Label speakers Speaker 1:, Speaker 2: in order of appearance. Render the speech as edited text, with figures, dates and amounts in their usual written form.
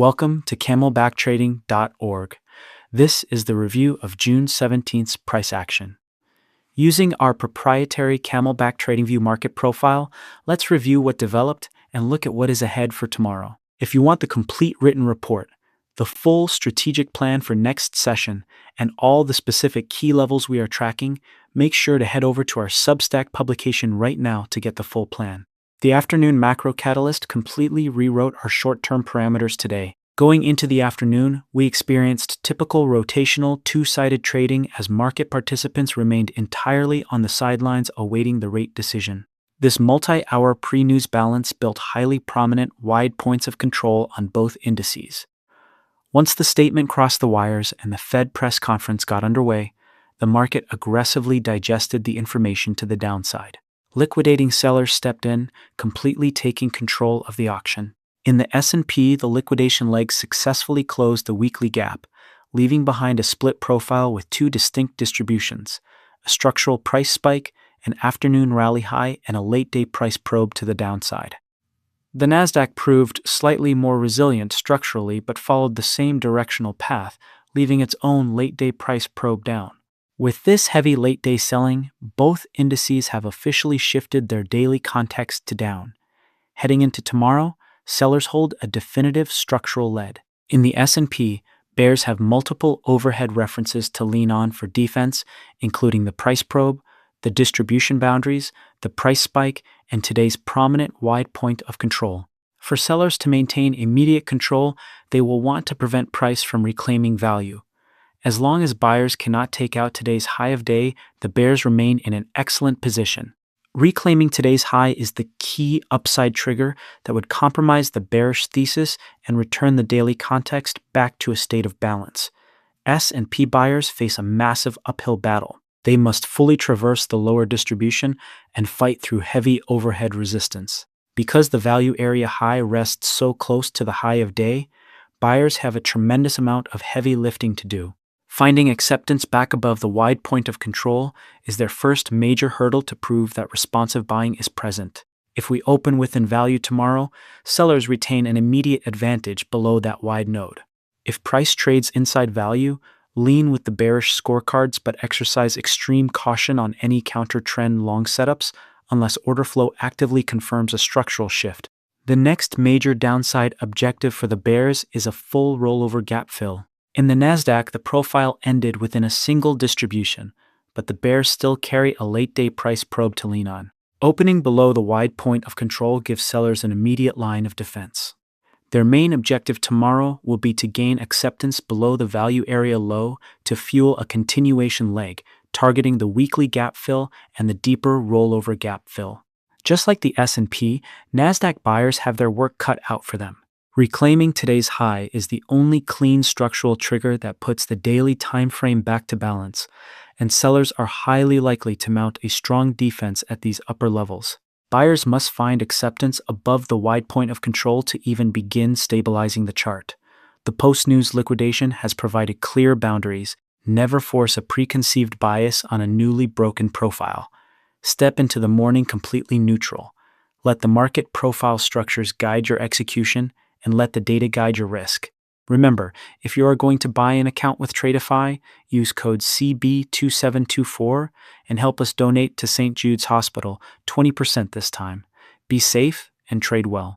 Speaker 1: Welcome to camelbacktrading.org. This is the review of June 17th's price action. Using our proprietary Camelback TradingView market profile, let's review what developed and look at what is ahead for tomorrow. If you want the complete written report, the full strategic plan for next session, and all the specific key levels we are tracking, make sure to head over to our Substack publication right now to get the full plan. The afternoon macro catalyst completely rewrote our short-term parameters today. Going into the afternoon, we experienced typical rotational two-sided trading as market participants remained entirely on the sidelines awaiting the rate decision. This multi-hour pre-news balance built highly prominent wide points of control on both indices. Once the statement crossed the wires and the Fed press conference got underway, the market aggressively digested the information to the downside. Liquidating sellers stepped in, completely taking control of the auction. In the S&P, the liquidation leg successfully closed the weekly gap, leaving behind a split profile with two distinct distributions: a structural price spike, an afternoon rally high, and a late-day price probe to the downside. The Nasdaq proved slightly more resilient structurally but followed the same directional path, leaving its own late-day price probe down. With this heavy late-day selling, both indices have officially shifted their daily context to down. Heading into tomorrow, sellers hold a definitive structural lead. In the S&P, bears have multiple overhead references to lean on for defense, including the price probe, the distribution boundaries, the price spike, and today's prominent wide point of control. For sellers to maintain immediate control, they will want to prevent price from reclaiming value. As long as buyers cannot take out today's high of day, the bears remain in an excellent position. Reclaiming today's high is the key upside trigger that would compromise the bearish thesis and return the daily context back to a state of balance. S&P buyers face a massive uphill battle. They must fully traverse the lower distribution and fight through heavy overhead resistance. Because the value area high rests so close to the high of day, buyers have a tremendous amount of heavy lifting to do. Finding acceptance back above the wide point of control is their first major hurdle to prove that responsive buying is present. If we open within value tomorrow, sellers retain an immediate advantage below that wide node. If price trades inside value, lean with the bearish scorecards but exercise extreme caution on any counter-trend long setups unless order flow actively confirms a structural shift. The next major downside objective for the bears is a full rollover gap fill. In the Nasdaq, the profile ended within a single distribution, but the bears still carry a late-day price probe to lean on. Opening below the wide point of control gives sellers an immediate line of defense. Their main objective tomorrow will be to gain acceptance below the value area low to fuel a continuation leg, targeting the weekly gap fill and the deeper rollover gap fill. Just like the S&P, Nasdaq buyers have their work cut out for them. Reclaiming today's high is the only clean structural trigger that puts the daily time frame back to balance, and sellers are highly likely to mount a strong defense at these upper levels. Buyers must find acceptance above the wide point of control to even begin stabilizing the chart. The post-news liquidation has provided clear boundaries. Never force a preconceived bias on a newly broken profile. Step into the morning completely neutral. Let the market profile structures guide your execution, and let the data guide your risk. Remember, if you are going to buy an account with Tradeify, use code CB2724 and help us donate to St. Jude's Hospital 20% this time. Be safe and trade well.